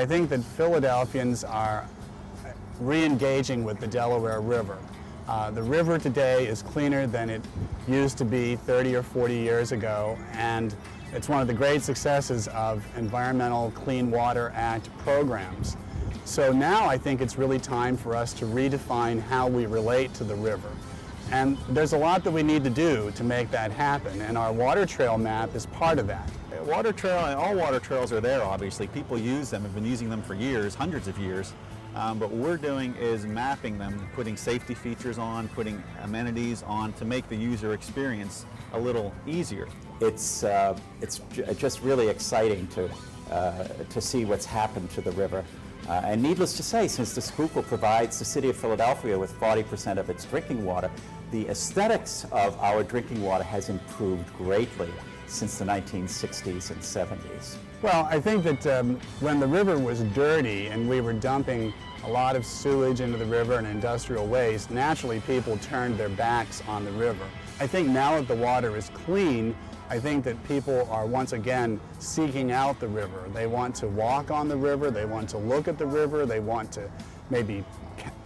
I think that Philadelphians are re-engaging with the Delaware River. The river today is cleaner than it used to be 30 or 40 years ago, and it's one of the great successes of Environmental Clean Water Act programs. So now I think it's really time for us to redefine how we relate to the river. And there's a lot that we need to do to make that happen, and our water trail map is part of that. Water trail, and all water trails are there, obviously. People use them, have been using them for years, hundreds of years. But what we're doing is mapping them, putting safety features on, putting amenities on to make the user experience a little easier. It's just really exciting to see what's happened to the river. And needless to say, since the Schuylkill provides the city of Philadelphia with 40% of its drinking water, the aesthetics of our drinking water has improved greatly since the 1960s and 70s. Well, I think that when the river was dirty and we were dumping a lot of sewage into the river and industrial waste, naturally people turned their backs on the river. I think now that the water is clean, I think that people are once again seeking out the river. They want to walk on the river, they want to look at the river, they want to maybe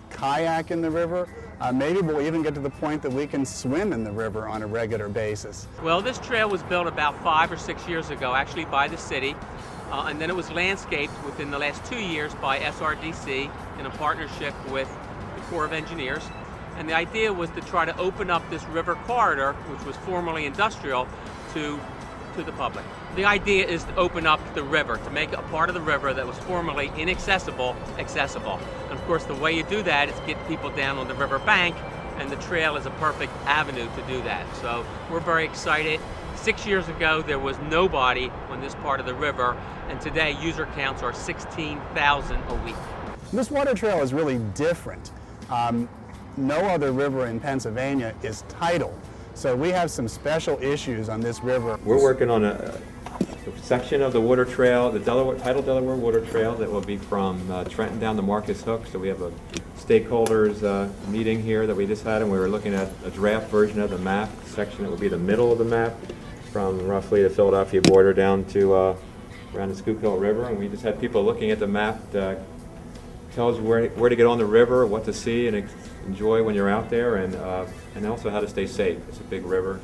kayak in the river. Maybe we'll even get to the point that we can swim in the river on a regular basis. Well, this trail was built about 5 or 6 years ago, actually by the city, and then it was landscaped within the last 2 years by SRDC in a partnership with the Corps of Engineers. And the idea was to try to open up this river corridor, which was formerly industrial, to the public. The idea is to open up the river, to make a part of the river that was formerly inaccessible, accessible. And of course, the way you do that is get people down on the river bank, and the trail is a perfect avenue to do that. So we're very excited. 6 years ago, there was nobody on this part of the river, and today user counts are 16,000 a week. This water trail is really different. No other river in Pennsylvania is tidal. So we have some special issues on this river. We're working on a section of the water trail, the tidal Delaware water trail, that will be from Trenton down to Marcus Hook. So we have a stakeholders meeting here that we just had, and we were looking at a draft version of the map section that would be the middle of the map from roughly the Philadelphia border down to around the Schuylkill River. And we just had people looking at the map to tell us where to get on the river, what to see and enjoy when you're out there, and also how to stay safe. It's a big river,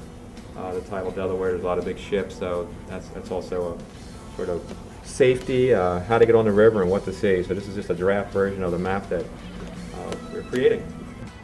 the tidal Delaware. There's a lot of big ships, so that's also a sort of safety, how to get on the river and what to see. So this is just a draft version of the map that we're creating.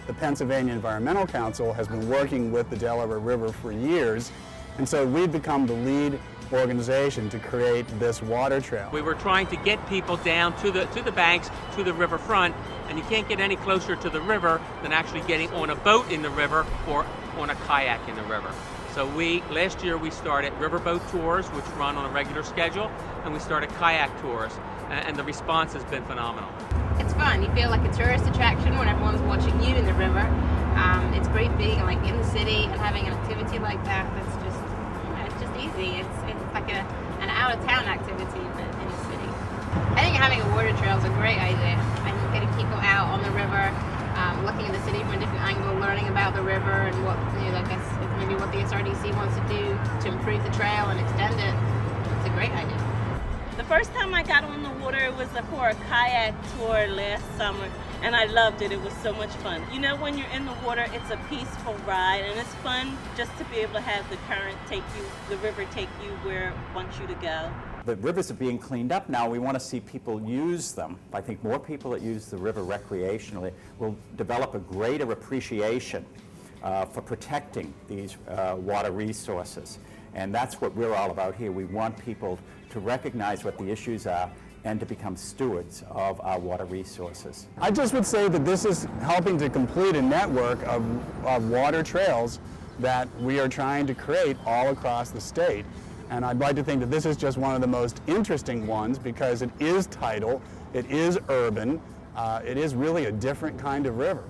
The Pennsylvania Environmental Council has been working with the Delaware River for years, and so we've become the lead organization to create this water trail. We were trying to get people down to the banks, to the riverfront, and you can't get any closer to the river than actually getting on a boat in the river or on a kayak in the river. So last year we started riverboat tours, which run on a regular schedule, and we started kayak tours, and the response has been phenomenal. It's fun. You feel like a tourist attraction when everyone's watching you in the river. It's great being like in the city and having an activity like that. That's just, it's just easy. It's like an out-of-town activity but in the city. I think having a water trail is a great idea. I think getting people out on the river, looking at the city from a different angle, learning about the river and what, I guess maybe what the SRDC wants to do to improve the trail and extend it. It's a great idea. The first time I got on the water was for a kayak tour last summer, and I loved it. It was so much fun. When you're in the water, it's a peaceful ride, and it's fun just to be able to have the current the river take you where it wants you to go. The rivers are being cleaned up now. We want to see people use them. I think more people that use the river recreationally will develop a greater appreciation for protecting these water resources. And that's what we're all about here. We want people to recognize what the issues are and to become stewards of our water resources. I just would say that this is helping to complete a network of water trails that we are trying to create all across the state. And I'd like to think that this is just one of the most interesting ones because it is tidal, it is urban, it is really a different kind of river.